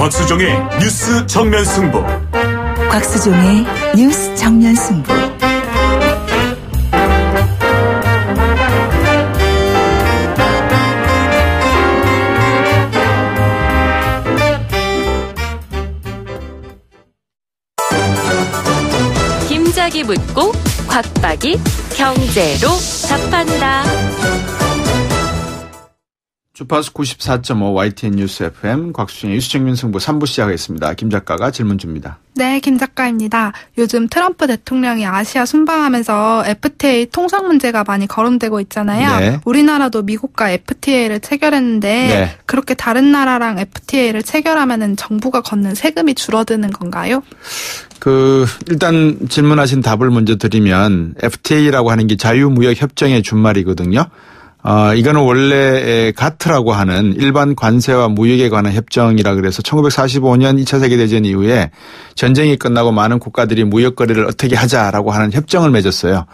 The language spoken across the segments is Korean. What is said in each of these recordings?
곽수종의 뉴스 정면 승부. 곽수종의 뉴스 정면 승부. 김작이 묻고 곽박이 경제로 답한다. 주파수 94.5 YTN 뉴스 FM 곽수종의 뉴스 정면 승부 3부 시작하겠습니다. 김 작가가 질문 줍니다. 네, 김 작가입니다. 요즘 트럼프 대통령이 아시아 순방하면서 FTA 통상 문제가 많이 거론되고 있잖아요. 네. 우리나라도 미국과 FTA를 체결했는데 네. 그렇게 다른 나라랑 FTA를 체결하면은 정부가 걷는 세금이 줄어드는 건가요? 일단 질문하신 답을 먼저 드리면 FTA라고 하는 게 자유무역협정의 준말이거든요. 이거는 원래 가트라고 하는 일반 관세와 무역에 관한 협정이라 그래서 1945년 2차 세계대전 이후에 전쟁이 끝나고 많은 국가들이 무역 거래를 어떻게 하자라고 하는 협정을 맺었어요.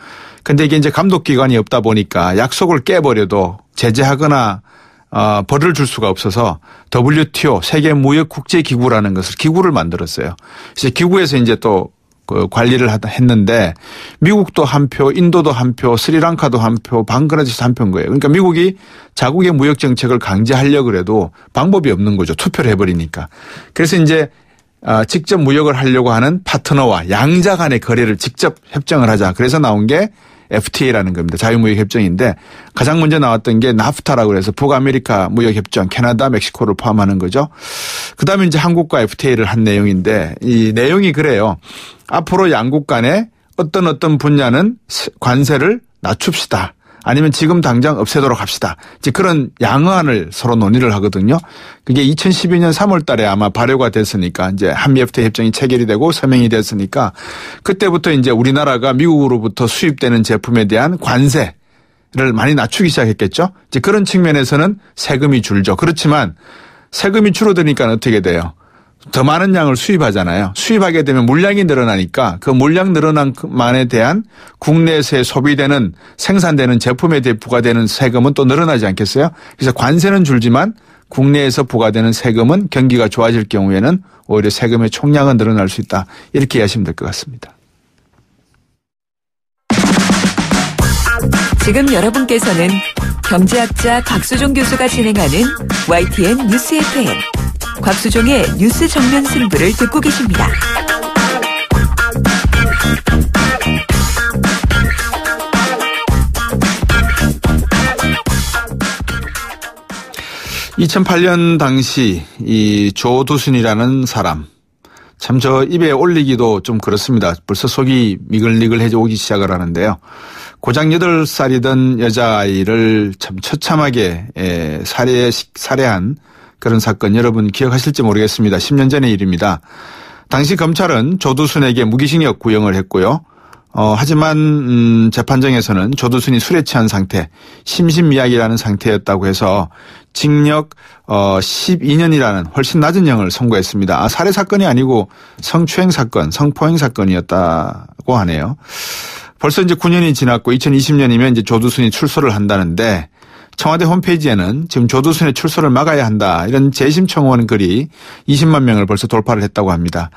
근데 이게 이제 감독기관이 없다 보니까 약속을 깨버려도 제재하거나 벌을 줄 수가 없어서 WTO 세계무역국제기구라는 것을 기구를 만들었어요. 그래서 기구에서 이제 또 관리를 했는데 미국도 한 표, 인도도 한 표, 스리랑카도 한 표, 방글라데시도 한 표인 거예요. 그러니까 미국이 자국의 무역 정책을 강제하려고 해도 방법이 없는 거죠. 투표를 해버리니까. 그래서 이제 직접 무역을 하려고 하는 파트너와 양자 간의 거래를 직접 협정을 하자. 그래서 나온 게 FTA라는 겁니다. 자유무역협정인데 가장 먼저 나왔던 게 나프타라고 해서 북아메리카 무역협정, 캐나다, 멕시코를 포함하는 거죠. 그다음에 이제 한국과 FTA를 한 내용인데 이 내용이 그래요. 앞으로 양국 간에 어떤 분야는 관세를 낮춥시다. 아니면 지금 당장 없애도록 합시다. 이제 그런 양안을 서로 논의를 하거든요. 그게 2012년 3월 달에 아마 발효가 됐으니까 이제 한미 FTA 협정이 체결이 되고 서명이 됐으니까 그때부터 이제 우리나라가 미국으로부터 수입되는 제품에 대한 관세를 많이 낮추기 시작했겠죠. 이제 그런 측면에서는 세금이 줄죠. 그렇지만 세금이 줄어드니까 어떻게 돼요? 더 많은 양을 수입하잖아요. 수입하게 되면 물량이 늘어나니까 그 물량 늘어난 만에 대한 국내에서 소비되는 생산되는 제품에 대해 부과되는 세금은 또 늘어나지 않겠어요? 그래서 관세는 줄지만 국내에서 부과되는 세금은 경기가 좋아질 경우에는 오히려 세금의 총량은 늘어날 수 있다. 이렇게 이해하시면 될 것 같습니다. 지금 여러분께서는 경제학자 곽수종 교수가 진행하는 YTN 뉴스 FM 곽수종의 뉴스 정면 승부를 듣고 계십니다. (2008년) 당시 이 조두순이라는 사람 참 저 입에 올리기도 좀 그렇습니다. 벌써 속이 미글미글해져 오기 시작을 하는데요. 고작 8살이던 여자아이를 참 처참하게 살해한 그런 사건 여러분 기억하실지 모르겠습니다. 10년 전의 일입니다. 당시 검찰은 조두순에게 무기징역 구형을 했고요. 하지만 재판정에서는 조두순이 술에 취한 상태, 심신미약이라는 상태였다고 해서 징역 12년이라는 훨씬 낮은 형을 선고했습니다. 살해 사건이 아니고 성추행 사건, 성폭행 사건이었다고 하네요. 벌써 이제 9년이 지났고 2020년이면 이제 조두순이 출소를 한다는데 청와대 홈페이지에는 지금 조두순의 출소를 막아야 한다. 이런 재심 청원 글이 20만 명을 벌써 돌파를 했다고 합니다.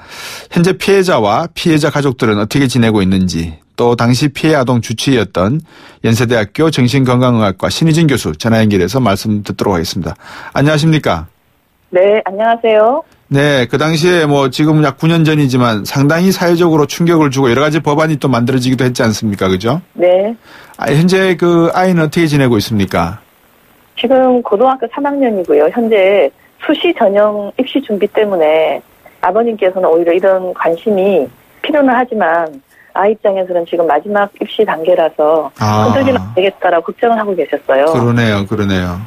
현재 피해자와 피해자 가족들은 어떻게 지내고 있는지 또 당시 피해 아동 주치의였던 연세대학교 정신건강의학과 신희진 교수 전화 연결해서 말씀 듣도록 하겠습니다. 안녕하십니까? 네, 안녕하세요. 네, 그 당시에 지금 약 9년 전이지만 상당히 사회적으로 충격을 주고 여러 가지 법안이 또 만들어지기도 했지 않습니까? 그죠? 네. 현재 그 아이는 어떻게 지내고 있습니까? 지금 고등학교 3학년이고요. 현재 수시 전형 입시 준비 때문에 아버님께서는 오히려 이런 관심이 필요는 하지만 아이 입장에서는 지금 마지막 입시 단계라서 흔들리면 안 되겠다라고 걱정을 하고 계셨어요. 그러네요.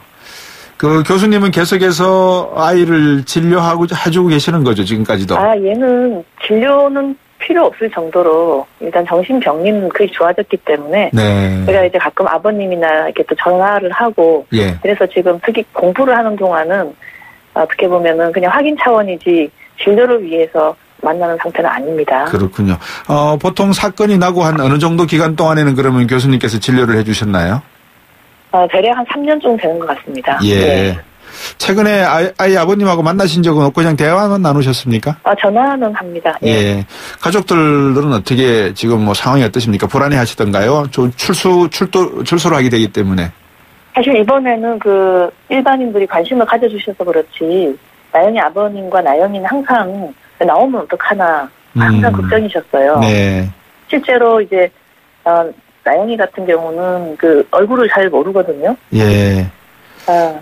그 교수님은 계속해서 아이를 진료하고 해주고 계시는 거죠, 지금까지도? 얘는 진료는 필요 없을 정도로 일단 정신병리는 그게 좋아졌기 때문에 네. 제가 이제 가끔 아버님이나 이렇게 또 전화를 하고 그래서 지금 특히 공부를 하는 동안은 어떻게 보면은 그냥 확인 차원이지 진료를 위해서 만나는 상태는 아닙니다. 그렇군요. 보통 사건이 나고 한 어느 정도 기간 동안에는 그러면 교수님께서 진료를 해주셨나요? 대략 한 3년 정도 되는 것 같습니다. 예. 네. 최근에 아이 아버님하고 만나신 적은 없고 그냥 대화만 나누셨습니까? 전화는 합니다. 예. 예. 가족들은 어떻게 지금 뭐 상황이 어떠십니까? 불안해 하시던가요? 출소를 하게 되기 때문에. 사실 이번에는 그 일반인들이 관심을 가져주셔서 그렇지, 나영이 아버님과 나영이는 항상 나오면 어떡하나 항상 걱정이셨어요. 네. 실제로 이제 나영이 같은 경우는 그 얼굴을 잘 모르거든요. 예.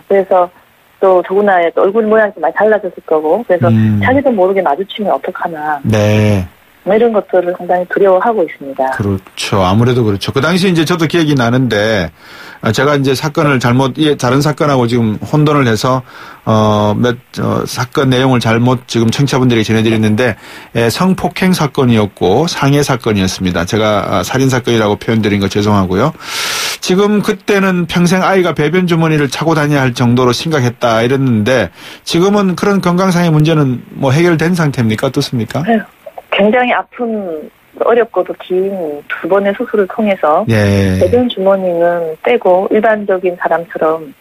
그래서 또 더구나 얼굴 모양이 많이 달라졌을 거고, 그래서 자기도 모르게 마주치면 어떡하나. 네. 뭐 이런 것들을 상당히 두려워하고 있습니다. 그렇죠. 아무래도 그렇죠. 그 당시 이제 저도 기억이 나는데, 제가 이제 사건을 다른 사건하고 지금 혼돈을 해서, 사건 내용을 잘못 지금 청취자분들에게 전해드렸는데, 성폭행 사건이었고, 상해 사건이었습니다. 제가 살인사건이라고 표현드린 거 죄송하고요. 지금 그때는 평생 아이가 배변 주머니를 차고 다녀야 할 정도로 심각했다 이랬는데, 지금은 그런 건강상의 문제는 뭐 해결된 상태입니까? 어떻습니까? 네. 굉장히 아픈, 어렵고도 긴 2번의 수술을 통해서 예. 배변 주머니는 떼고 일반적인 사람처럼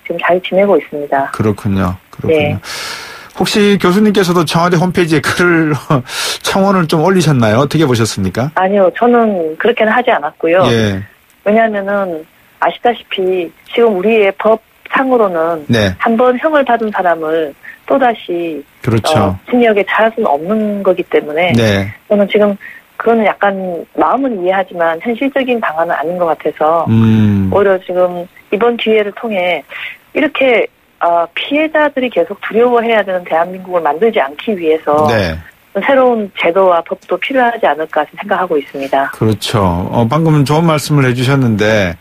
지금 잘 지내고 있습니다. 그렇군요. 네. 혹시 교수님께서도 청와대 홈페이지에 글을 청원을 좀 올리셨나요? 어떻게 보셨습니까? 아니요. 저는 그렇게는 하지 않았고요. 예. 왜냐하면은 아시다시피 지금 우리의 법상으로는 네. 한 번 형을 받은 사람을 또다시 그렇죠. 징역에 처할 수는 없는 거기 때문에 네. 저는 지금 그거는 약간 마음은 이해하지만 현실적인 방안은 아닌 것 같아서 오히려 지금 이번 기회를 통해 이렇게 피해자들이 계속 두려워해야 되는 대한민국을 만들지 않기 위해서 네. 새로운 제도와 법도 필요하지 않을까 생각하고 있습니다. 그렇죠. 방금 좋은 말씀을 해주셨는데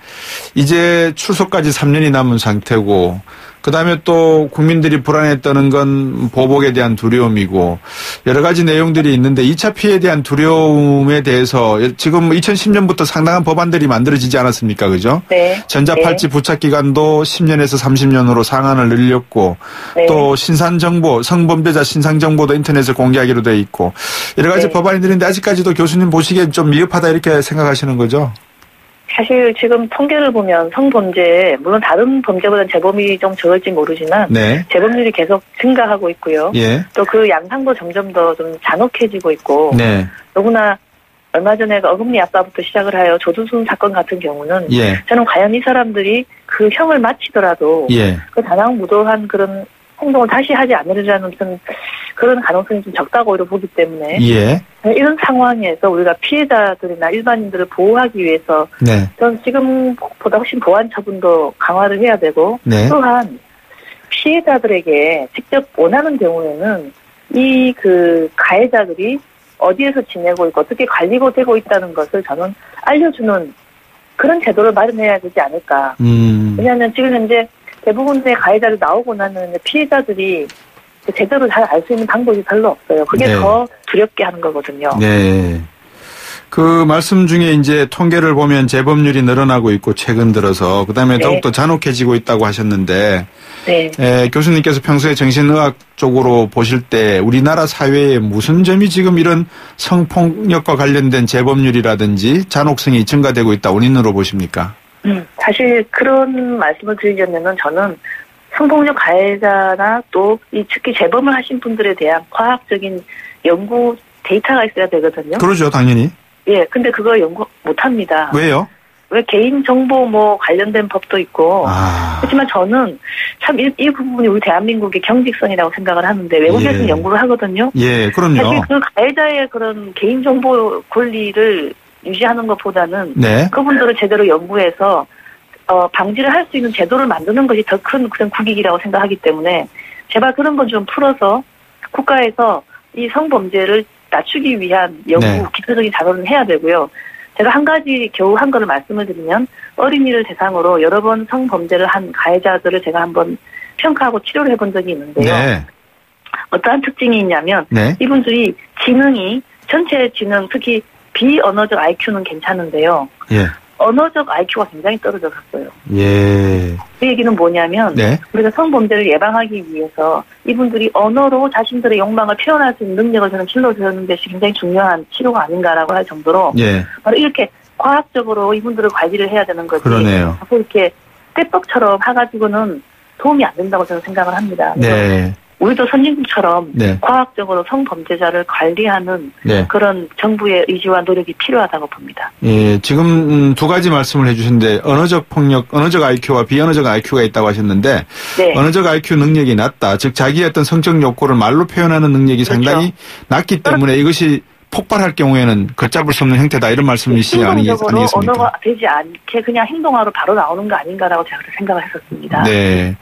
이제 출소까지 3년이 남은 상태고 그다음에 또 국민들이 불안했다는 건 보복에 대한 두려움이고 여러 가지 내용들이 있는데 2차 피해에 대한 두려움에 대해서 지금 2010년부터 상당한 법안들이 만들어지지 않았습니까? 그죠? 네. 전자팔찌 부착 기간도 10년에서 30년으로 상한을 늘렸고 네. 또 신상정보, 성범죄자 신상정보도 인터넷에 공개하기로 돼 있고 여러 가지 네. 법안이 있는데 아직까지도 교수님 보시기엔 좀 미흡하다 이렇게 생각하시는 거죠? 사실 지금 통계를 보면 성범죄, 물론 다른 범죄보다는 재범이 좀 적을지 모르지만 네. 재범률이 계속 증가하고 있고요. 예. 또 그 양상도 점점 더 좀 잔혹해지고 있고 네. 더구나 얼마 전에 그 어금니 아빠부터 시작을 하여 조두순 사건 같은 경우는 예. 저는 과연 이 사람들이 그 형을 마치더라도 예. 그 다낭무도한 그런 행동을 다시 하지 않으리라는 그런 가능성이 좀 적다고 오히려 보기 때문에 예. 이런 상황에서 우리가 피해자들이나 일반인들을 보호하기 위해서 네. 전 지금보다 훨씬 보안 처분도 강화를 해야 되고 네. 또한 피해자들에게 직접 원하는 경우에는 이 그 가해자들이 어디에서 지내고 있고 어떻게 관리가 되고 있다는 것을 저는 알려주는 그런 제도를 마련해야 되지 않을까. 왜냐하면 지금 현재 대부분의 가해자들 나오고 나면 피해자들이 제대로 잘 알 수 있는 방법이 별로 없어요. 그게 네. 더 두렵게 하는 거거든요. 네. 그 말씀 중에 이제 통계를 보면 재범률이 늘어나고 있고 최근 들어서 그다음에 네. 더욱더 잔혹해지고 있다고 하셨는데 네. 교수님께서 평소에 정신의학 쪽으로 보실 때 우리나라 사회에 무슨 점이 지금 이런 성폭력과 관련된 재범률이라든지 잔혹성이 증가되고 있다 원인으로 보십니까? 사실 그런 말씀을 드리려면은 저는 성폭력 가해자나 또 이 특히 재범을 하신 분들에 대한 과학적인 연구 데이터가 있어야 되거든요. 그러죠, 당연히. 예, 근데 그거 연구 못 합니다. 왜요? 왜 개인정보 뭐 관련된 법도 있고. 하지만 저는 참 이 부분이 우리 대한민국의 경직성이라고 생각을 하는데 외국에서는 예. 연구를 하거든요. 예, 그럼요. 사실 그 가해자의 그런 개인정보 권리를 유지하는 것보다는 네. 그분들을 제대로 연구해서 방지를 할 수 있는 제도를 만드는 것이 더 큰 그런 국익이라고 생각하기 때문에 제발 그런 건 좀 풀어서 국가에서 이 성범죄를 낮추기 위한 연구, 네. 기초적인 자료는 해야 되고요. 제가 한 가지 겨우 한 거를 말씀을 드리면 어린이를 대상으로 여러 번 성범죄를 한 가해자들을 제가 한번 평가하고 치료를 해본 적이 있는데요. 네. 어떠한 특징이 있냐면 네. 이분들이 지능이 전체 지능 특히 비언어적 IQ는 괜찮은데요. 예. 언어적 IQ가 굉장히 떨어졌어요. 예. 그 얘기는 뭐냐면 네. 우리가 성범죄를 예방하기 위해서 이분들이 언어로 자신들의 욕망을 표현할 수 있는 능력을 저는 길러주는 것이 굉장히 중요한 치료가 아닌가라고 할 정도로 예. 바로 이렇게 과학적으로 이분들을 관리를 해야 되는 거지. 그러네요. 자꾸 이렇게 떼뻑처럼 해가지고는 도움이 안 된다고 저는 생각을 합니다. 네. 우리도 선진국처럼 네. 과학적으로 성범죄자를 관리하는 네. 그런 정부의 의지와 노력이 필요하다고 봅니다. 예, 지금 두 가지 말씀을 해주셨는데 언어적 폭력, 언어적 IQ와 비언어적 IQ가 있다고 하셨는데 네. 언어적 IQ 능력이 낮다. 즉 자기의 어떤 성적 욕구를 말로 표현하는 능력이 그렇죠. 상당히 낮기 때문에 이것이 폭발할 경우에는 걷잡을 수 없는 형태다 이런 말씀이시지 행동적으로 아니겠습니까? 언어가 되지 않게 그냥 행동하러 바로 나오는 거 아닌가라고 제가 생각을 했었습니다. 네.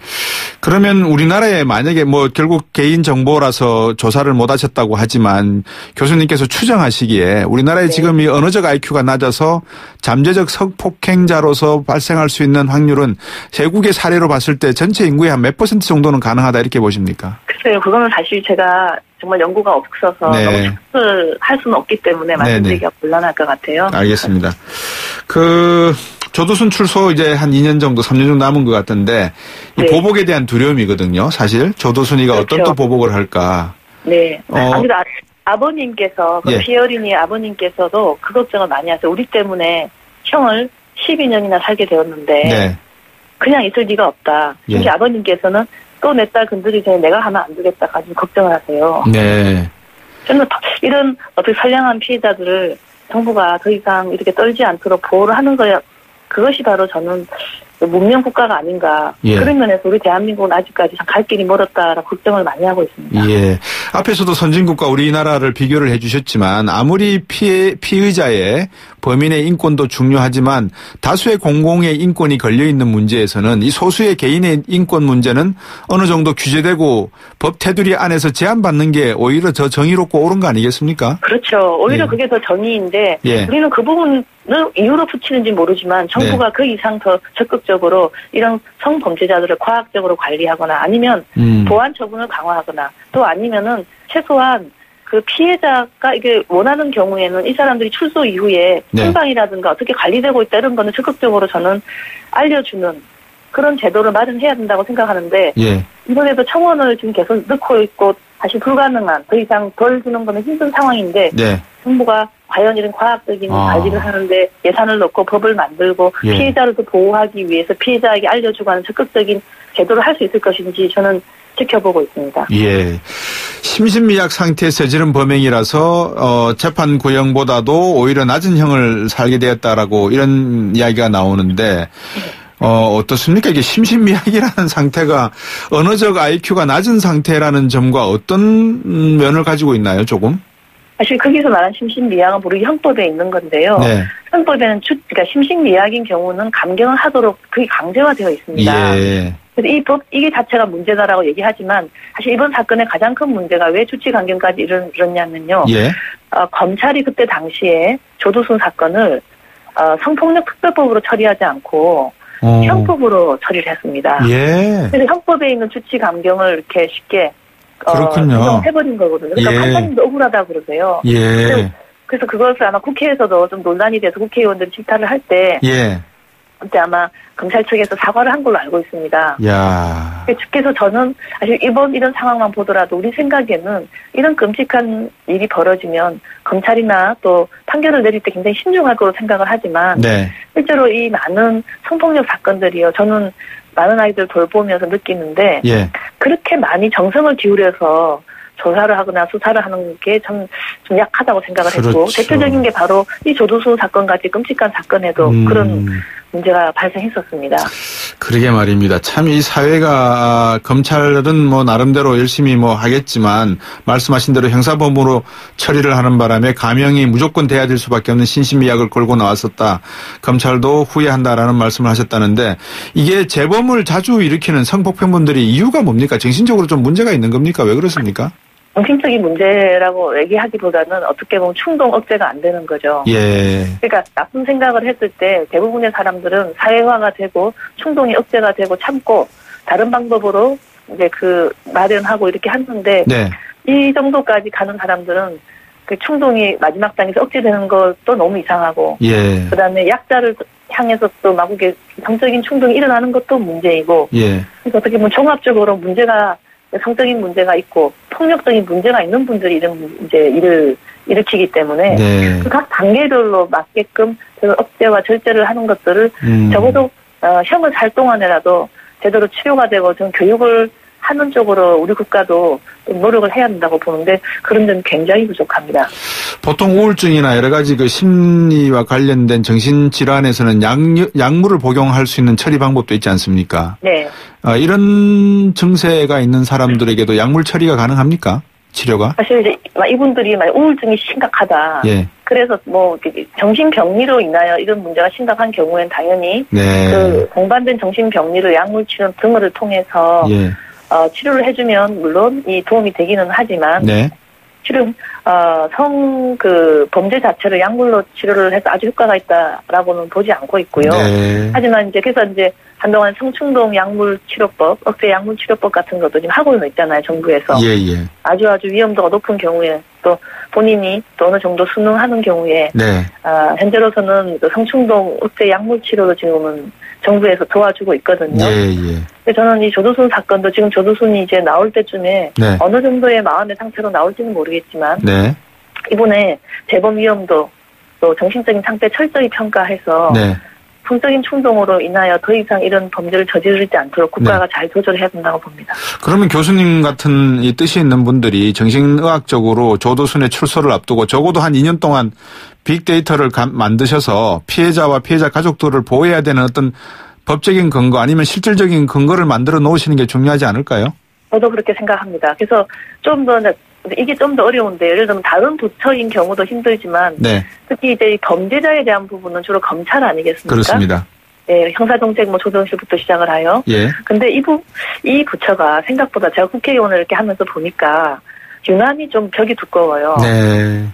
그러면 우리나라에 만약에 뭐 결국 개인 정보라서 조사를 못 하셨다고 하지만 교수님께서 추정하시기에 우리나라에 네. 지금 이 언어적 IQ가 낮아서 잠재적 성폭행자로서 발생할 수 있는 확률은 세국의 사례로 봤을 때 전체 인구의 한 몇 % 정도는 가능하다 이렇게 보십니까? 글쎄요. 그거는 사실 제가 정말 연구가 없어서 네. 너무 추측을 할 수는 없기 때문에 말씀드리기가 곤란할 것 같아요. 알겠습니다. 조두순 출소 이제 한 2년 정도, 3년 정도 남은 것 같은데 이 네. 보복에 대한 두려움이거든요. 사실 조두순이가 그렇죠. 어떤 또 보복을 할까. 네. 아무래도 아버님께서 예. 피해 어린이 아버님께서도 그 걱정을 많이 하세요. 우리 때문에 형을 12년이나 살게 되었는데 네. 그냥 있을 리가 없다. 예. 특히 아버님께서는 또 내 딸 건드리기 전에 내가 하면 안 되겠다 가지고 걱정을 하세요. 네. 저는 이런 어떻게 선량한 피해자들을 정부가 더 이상 이렇게 떨지 않도록 보호를 하는 거야. 그것이 바로 저는 문명 국가가 아닌가. 예. 그런 면에서 우리 대한민국은 아직까지 참 갈 길이 멀었다라고 걱정을 많이 하고 있습니다. 예. 앞에서도 선진국과 우리나라를 비교를 해 주셨지만 아무리 피의자의 범인의 인권도 중요하지만 다수의 공공의 인권이 걸려 있는 문제에서는 이 소수의 개인의 인권 문제는 어느 정도 규제되고 법 테두리 안에서 제한받는 게 오히려 더 정의롭고 옳은 거 아니겠습니까? 그렇죠. 오히려 예. 그게 더 정의인데 예. 우리는 그 부분을 이유로 붙이는지 모르지만 정부가 네. 그 이상 더 적극적으로 이런 성범죄자들을 과학적으로 관리하거나 아니면 보안 처분을 강화하거나 또 아니면은 최소한 그 피해자가 이게 원하는 경우에는 이 사람들이 출소 이후에 네. 행방이라든가 어떻게 관리되고 있다 이런 거는 적극적으로 저는 알려주는 그런 제도를 마련해야 된다고 생각하는데 예. 이번에도 청원을 지금 계속 넣고 있고 사실 불가능한 더 이상 덜 주는 거는 힘든 상황인데 네. 정부가 과연 이런 과학적인 관리를 하는데 예산을 넣고 법을 만들고 예. 피해자를 더 보호하기 위해서 피해자에게 알려주고 하는 적극적인 제도를 할 수 있을 것인지 저는 지켜보고 있습니다. 예. 심신미약 상태에 저지른 범행이라서 재판 구형보다도 오히려 낮은 형을 살게 되었다라고 이런 이야기가 나오는데 어떻습니까? 이게 심신미약이라는 상태가 언어적 IQ가 낮은 상태라는 점과 어떤 면을 가지고 있나요, 조금? 사실 거기서 말한 심신미약은 우리 형법에 있는 건데요. 네. 형법에는 그러니까 심신미약인 경우는 감경을 하도록 그게 강제화되어 있습니다. 예. 그래서 이게 자체가 문제다라고 얘기하지만 사실 이번 사건의 가장 큰 문제가 왜 주치 감경까지 이르렀냐면요. 예. 검찰이 그때 당시에 조두순 사건을 성폭력 특별법으로 처리하지 않고 형법으로 처리를 했습니다. 예. 그래서 형법에 있는 주치 감경을 이렇게 쉽게 그렇군요. 해버린 거거든요. 그러니까 예. 판사님도 억울하다 그러세요. 예. 그래서 그것을 아마 국회에서도 좀 논란이 돼서 국회의원들이 질타를 할 때 예. 그때 아마 검찰 측에서 사과를 한 걸로 알고 있습니다. 야. 그래서 저는 사실 이런 상황만 보더라도 우리 생각에는 이런 끔찍한 일이 벌어지면 검찰이나 또 판결을 내릴 때 굉장히 신중할 거로 생각을 하지만 네. 실제로 이 많은 성폭력 사건들이요. 저는 많은 아이들 돌보면서 느끼는데 예. 그렇게 많이 정성을 기울여서 조사를 하거나 수사를 하는 게 좀 약하다고 생각을 했고 그렇죠. 대표적인 게 바로 이 조두순 사건같이 끔찍한 사건에도 그런 문제가 발생했었습니다. 그러게 말입니다. 참 이 사회가 검찰은 뭐 나름대로 열심히 뭐 하겠지만 말씀하신 대로 형사범으로 처리를 하는 바람에 감형이 무조건 돼야 될 수밖에 없는 신신미약을 걸고 나왔었다. 검찰도 후회한다라는 말씀을 하셨다는데 이게 재범을 자주 일으키는 성폭행범들이 이유가 뭡니까? 정신적으로 좀 문제가 있는 겁니까? 왜 그렇습니까? 정신적인 문제라고 얘기하기보다는 어떻게 보면 충동 억제가 안 되는 거죠. 예. 그러니까 나쁜 생각을 했을 때 대부분의 사람들은 사회화가 되고 충동이 억제가 되고 참고 다른 방법으로 이제 마련하고 이렇게 하는데 네. 이 정도까지 가는 사람들은 그 충동이 마지막 단계에서 억제되는 것도 너무 이상하고 예. 그다음에 약자를 향해서 또 막 이게 성적인 충동이 일어나는 것도 문제이고 예. 그래서 어떻게 보면 종합적으로 문제가 성적인 문제가 있고 폭력적인 문제가 있는 분들이 이런 이제 일을 일으키기 때문에 네. 각 단계별로 맞게끔 억제와 절제를 하는 것들을 적어도 형을 살 동안에라도 제대로 치료가 되고 좀 교육을 하는 쪽으로 우리 국가도 노력을 해야 한다고 보는데 그런 데는 굉장히 부족합니다. 보통 우울증이나 여러 가지 그 심리와 관련된 정신질환에서는 약물을 복용할 수 있는 처리 방법도 있지 않습니까? 네. 이런 증세가 있는 사람들에게도 약물 처리가 가능합니까? 치료가? 사실 이제 이분들이 우울증이 심각하다. 예. 그래서 뭐 정신병리로 인하여 이런 문제가 심각한 경우엔 당연히 네. 그 공반된 정신병리를 약물 치료 등을 통해서 예. 치료를 해주면 물론 이 도움이 되기는 하지만 네. 실은 그 범죄 자체를 약물로 치료를 해서 아주 효과가 있다라고는 보지 않고 있고요. 네. 하지만 이제 그래서 이제 한동안 성충동 약물 치료법, 억제 약물 치료법 같은 것도 지금 하고는 있잖아요, 정부에서. 예. 아주 위험도가 높은 경우에 또 본인이 또 어느 정도 수능하는 경우에 네. 현재로서는 그 성충동 억제 약물 치료도 지금은 정부에서 도와주고 있거든요. 예. 근데 저는 이 조두순 사건도 지금 조두순이 이제 나올 때쯤에 네. 어느 정도의 마음의 상태로 나올지는 모르겠지만 네. 이번에 재범 위험도 또 정신적인 상태 철저히 평가해서 네. 성적인 충동으로 인하여 더 이상 이런 범죄를 저지르지 않도록 국가가 잘 조절해야 된다고 봅니다. 그러면 교수님 같은 이 뜻이 있는 분들이 정신의학적으로 조두순의 출소를 앞두고 적어도 한 2년 동안 빅데이터를 만드셔서 피해자와 피해자 가족들을 보호해야 되는 어떤 법적인 근거 아니면 실질적인 근거를 만들어 놓으시는 게 중요하지 않을까요? 저도 그렇게 생각합니다. 그래서 이게 좀 더 어려운데 예를 들면 다른 부처인 경우도 힘들지만 네. 특히 이제 이 범죄자에 대한 부분은 주로 검찰 아니겠습니까? 그렇습니다. 네, 형사정책 조정실부터 시작을 하여. 예. 근데 이 부처가 생각보다 제가 국회의원을 이렇게 하면서 보니까 유난히 좀 벽이 두꺼워요. 네.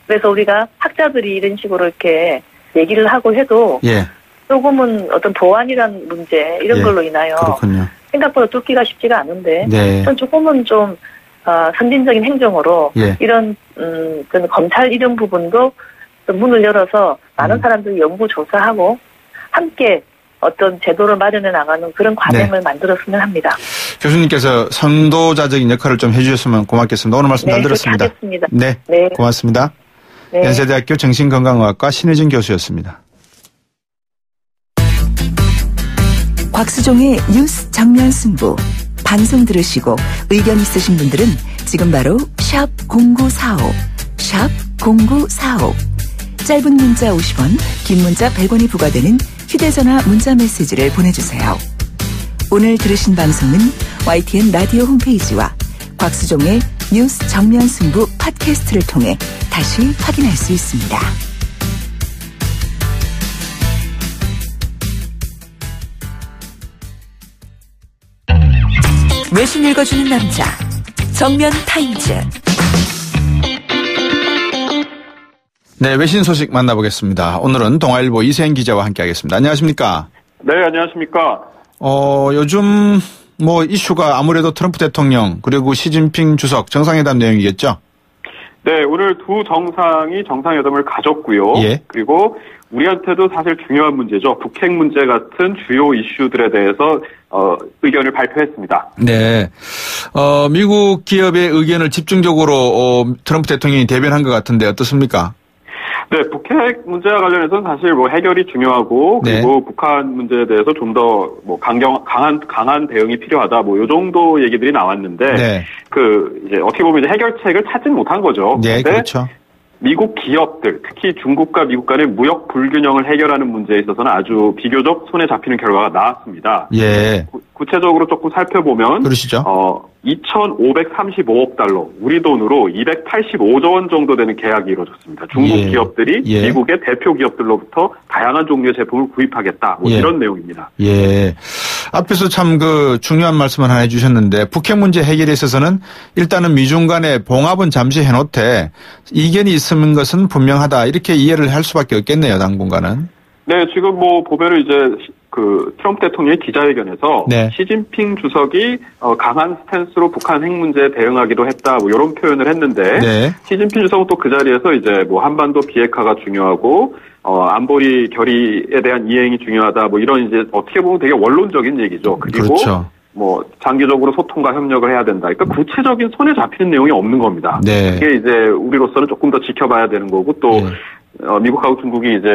그래서 우리가 학자들이 이런 식으로 이렇게 얘기를 하고 해도 예. 조금은 어떤 보안이란 문제 이런 걸로 인하여 그렇군요. 생각보다 뚫기가 쉽지가 않은데 네. 전 조금은 좀 선진적인 행정으로 예. 이런 검찰 이런 부분도 좀 문을 열어서 많은 사람들이 연구 조사하고 함께 어떤 제도를 마련해 나가는 그런 과정을 만들었으면 합니다. 교수님께서 선도자적인 역할을 좀 해주셨으면 고맙겠습니다. 오늘 말씀 잘 들었습니다. 하겠습니다. 네, 고맙습니다. 네. 연세대학교 정신건강의학과 신혜진 교수였습니다. 곽수종의 뉴스 정면 승부. 방송 들으시고 의견 있으신 분들은 지금 바로 샵 0945, 샵 0945. 짧은 문자 50원, 긴 문자 100원이 부과되는 휴대전화 문자 메시지를 보내주세요. 오늘 들으신 방송은 YTN 라디오 홈페이지와 곽수종의 뉴스 정면 승부 팟캐스트를 통해 다시 확인할 수 있습니다. 외신 읽어주는 남자 정면 타임즈. 네, 외신 소식 만나보겠습니다. 오늘은 동아일보 이세인 기자와 함께하겠습니다. 안녕하십니까? 네, 안녕하십니까? 요즘 이슈가 아무래도 트럼프 대통령 그리고 시진핑 주석 정상회담 내용이겠죠? 네, 오늘 두 정상이 정상회담을 가졌고요. 예. 그리고 우리한테도 사실 중요한 문제죠. 북핵 문제 같은 주요 이슈들에 대해서 의견을 발표했습니다. 네. 미국 기업의 의견을 집중적으로 트럼프 대통령이 대변한 것 같은데 어떻습니까? 네, 북핵 문제와 관련해서는 사실 해결이 중요하고 그리고 북한 문제에 대해서 좀 더 강한 대응이 필요하다. 요 정도 얘기들이 나왔는데 이제 어떻게 보면 이제 해결책을 찾진 못한 거죠. 네, 그렇죠. 미국 기업들, 특히 중국과 미국 간의 무역 불균형을 해결하는 문제에 있어서는 아주 비교적 손에 잡히는 결과가 나왔습니다. 예. 구체적으로 조금 살펴보면 그러시죠. 2,535억 달러, 우리 돈으로 285조 원 정도 되는 계약이 이루어졌습니다. 중국 기업들이 미국의 대표 기업들로부터 다양한 종류의 제품을 구입하겠다. 이런 내용입니다. 예. 앞에서 참 중요한 말씀을 하나 해주셨는데 북핵 문제 해결에 있어서는 일단은 미중 간의 봉합은 잠시 해놓되 이견이 있는 것은 분명하다. 이렇게 이해를 할 수밖에 없겠네요, 당분간은. 네, 지금 보면은 이제 트럼프 대통령의 기자회견에서 시진핑 주석이 강한 스탠스로 북한 핵 문제에 대응하기도 했다. 이런 표현을 했는데 시진핑 주석은 또 그 자리에서 이제 한반도 비핵화가 중요하고 안보리 결의에 대한 이행이 중요하다. 이런 이제 어떻게 보면 되게 원론적인 얘기죠. 그리고 장기적으로 소통과 협력을 해야 된다. 그러니까 구체적인 손에 잡히는 내용이 없는 겁니다. 이게 이제 우리로서는 조금 더 지켜봐야 되는 거고 또 미국하고 중국이 이제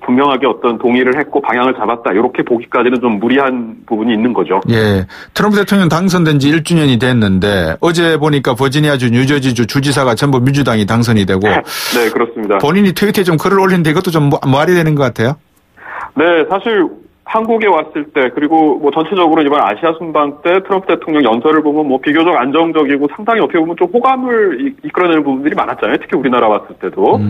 분명하게 어떤 동의를 했고 방향을 잡았다. 이렇게 보기까지는 좀 무리한 부분이 있는 거죠. 예. 트럼프 대통령 당선된 지 1주년이 됐는데 어제 보니까 버지니아주, 뉴저지주 주지사가 전부 민주당이 당선이 되고. 네, 그렇습니다. 본인이 트위터에 좀 글을 올리는데 이것도 좀 말이 되는 것 같아요. 네, 사실 한국에 왔을 때 그리고 뭐 전체적으로 이번 아시아 순방 때 트럼프 대통령 연설을 보면 뭐 비교적 안정적이고 상당히 어떻게 보면 좀 호감을 이끌어내는 부분들이 많았잖아요. 특히 우리나라 왔을 때도.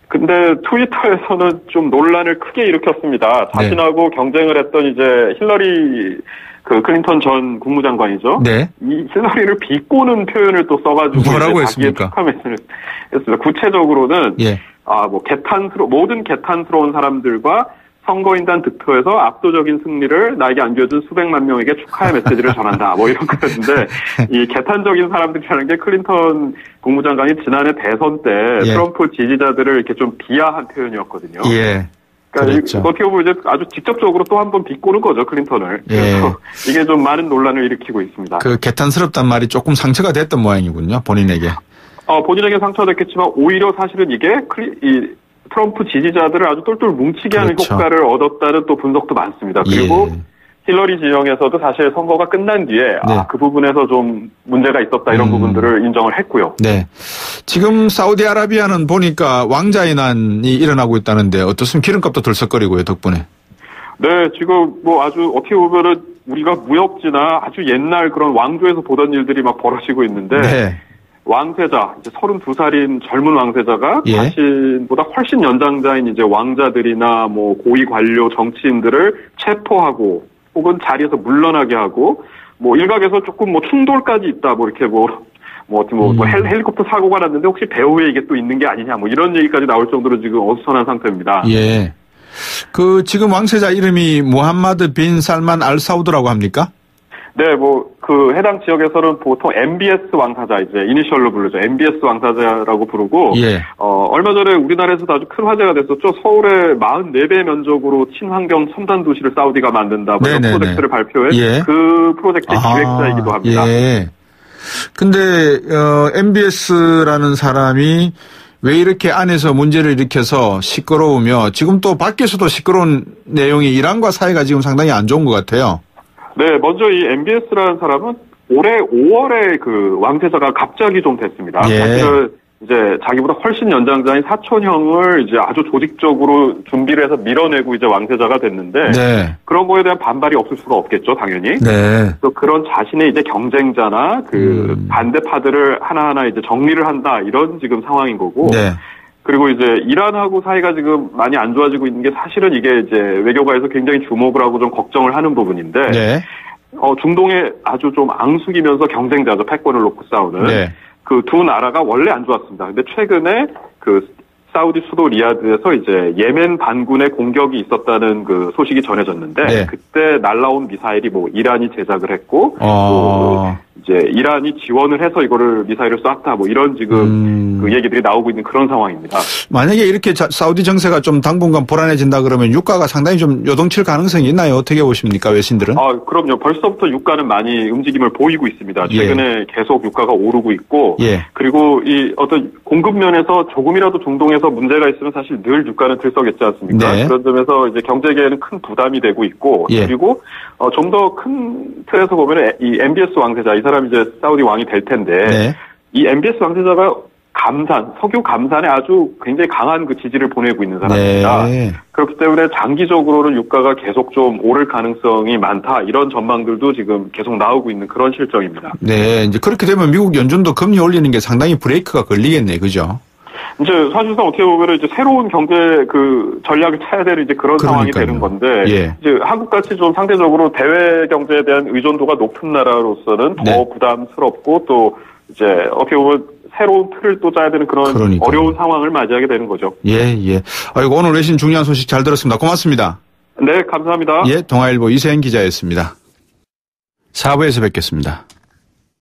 근데 트위터에서는 좀 논란을 크게 일으켰습니다. 자신하고 경쟁을 했던 이제 힐러리 클린턴 전 국무장관이죠. 네. 이 힐러리를 비꼬는 표현을 또 써가지고 뭐라고 했습니까? 축하 메시지를 했습니다. 구체적으로는 모든 개탄스러운 사람들과 선거인단 득표에서 압도적인 승리를 나에게 안겨준 수백만 명에게 축하의 메시지를 전한다. 뭐 이런 거였는데 이 개탄적인 사람들이라는 게 클린턴 국무장관이 지난해 대선 때 트럼프 지지자들을 이렇게 좀 비하한 표현이었거든요. 그러니까 어떻게 보면 이제 아주 직접적으로 또 한 번 비꼬는 거죠, 클린턴을. 그래서 이게 좀 많은 논란을 일으키고 있습니다. 그 개탄스럽단 말이 조금 상처가 됐던 모양이군요, 본인에게. 본인에게 상처가 됐겠지만 오히려 사실은 이게 트럼프 지지자들을 아주 똘똘 뭉치게 하는 효과를 얻었다는 또 분석도 많습니다. 그리고 힐러리 진영에서도 사실 선거가 끝난 뒤에 그 부분에서 좀 문제가 있었다 이런 부분들을 인정을 했고요. 네. 지금 사우디아라비아는 보니까 왕자의 난이 일어나고 있다는데 어떻습니까? 기름값도 들썩거리고요, 덕분에. 네, 지금 뭐 아주 어떻게 보면은 우리가 무역지나 아주 옛날 그런 왕조에서 보던 일들이 막 벌어지고 있는데 왕세자, 이제 32살인 젊은 왕세자가 자신보다 훨씬 연장자인 이제 왕자들이나 뭐 고위 관료 정치인들을 체포하고 혹은 자리에서 물러나게 하고 뭐 일각에서 조금 뭐 충돌까지 있다 뭐 이렇게 헬리콥터 사고가 났는데 혹시 배후에 이게 또 있는 게 아니냐 뭐 이런 얘기까지 나올 정도로 지금 어수선한 상태입니다. 예. 지금 왕세자 이름이 무함마드 빈 살만 알 사우드라고 합니까? 네, 해당 지역에서는 보통 MBS 왕사자, 이제 이니셜로 부르죠. MBS 왕사자라고 부르고, 얼마 전에 우리나라에서도 아주 큰 화제가 됐었죠. 서울의 44배 면적으로 친환경 첨단 도시를 사우디가 만든다. 이런 프로젝트를 발표해. 그 프로젝트의 기획자이기도 합니다. 근데, MBS라는 사람이 왜 이렇게 안에서 문제를 일으켜서 시끄러우며 지금 또 밖에서도 시끄러운 내용이 이란과 사이가 지금 상당히 안 좋은 것 같아요. 네, 먼저 이 MBS라는 사람은 올해 5월에 그 왕세자가 갑자기 좀 됐습니다. 사실은 이제 자기보다 훨씬 연장자인 사촌형을 이제 아주 조직적으로 준비를 해서 밀어내고 이제 왕세자가 됐는데 그런 거에 대한 반발이 없을 수가 없겠죠, 당연히. 그래서 그런 자신의 이제 경쟁자나 그 반대파들을 하나하나 이제 정리를 한다 이런 지금 상황인 거고. 그리고 이제 이란하고 사이가 지금 많이 안 좋아지고 있는 게 사실은 이게 이제 외교가에서 굉장히 주목을 하고 좀 걱정을 하는 부분인데 중동에 아주 좀 앙숙이면서 경쟁자죠. 패권을 놓고 싸우는 그 두 나라가 원래 안 좋았습니다. 근데 최근에 그 사우디 수도 리야드에서 이제 예멘 반군의 공격이 있었다는 그 소식이 전해졌는데 그때 날라온 미사일이 뭐 이란이 제작을 했고 이제 이란이 지원을 해서 이거를 미사일을 쐈다 뭐 이런 지금 그 얘기들이 나오고 있는 그런 상황입니다. 만약에 이렇게 사우디 정세가 좀 당분간 불안해진다 그러면 유가가 상당히 좀 요동칠 가능성이 있나요? 어떻게 보십니까? 외신들은? 그럼요. 벌써부터 유가는 많이 움직임을 보이고 있습니다. 최근에 계속 유가가 오르고 있고 그리고 이 어떤 공급 면에서 조금이라도 중동에서 문제가 있으면 사실 늘 유가는 들썩였지 않습니까? 그런 점에서 이제 경제계에는 큰 부담이 되고 있고 그리고 좀 더 큰 틀에서 보면 이 MBS 왕세자 이 사람이 이제 사우디 왕이 될 텐데 이 MBS 왕세자가 석유 감산에 아주 굉장히 강한 그 지지를 보내고 있는 사람입니다. 그렇기 때문에 장기적으로는 유가가 계속 좀 오를 가능성이 많다 이런 전망들도 지금 계속 나오고 있는 그런 실정입니다. 네, 이제 그렇게 되면 미국 연준도 금리 올리는 게 상당히 브레이크가 걸리겠네, 그죠? 이제 사실상 어떻게 보면 이제 새로운 경제 그 전략을 짜야 되는 이제 그런 상황이 되는 건데 이제 한국같이 좀 상대적으로 대외 경제에 대한 의존도가 높은 나라로서는 더 부담스럽고 또 이제 어떻게 보면 새로운 틀을 또 짜야 되는 그런 어려운 상황을 맞이하게 되는 거죠. 아이고 오늘 외신 중요한 소식 잘 들었습니다. 고맙습니다. 네, 감사합니다. 동아일보 이세행 기자였습니다. 4부에서 뵙겠습니다.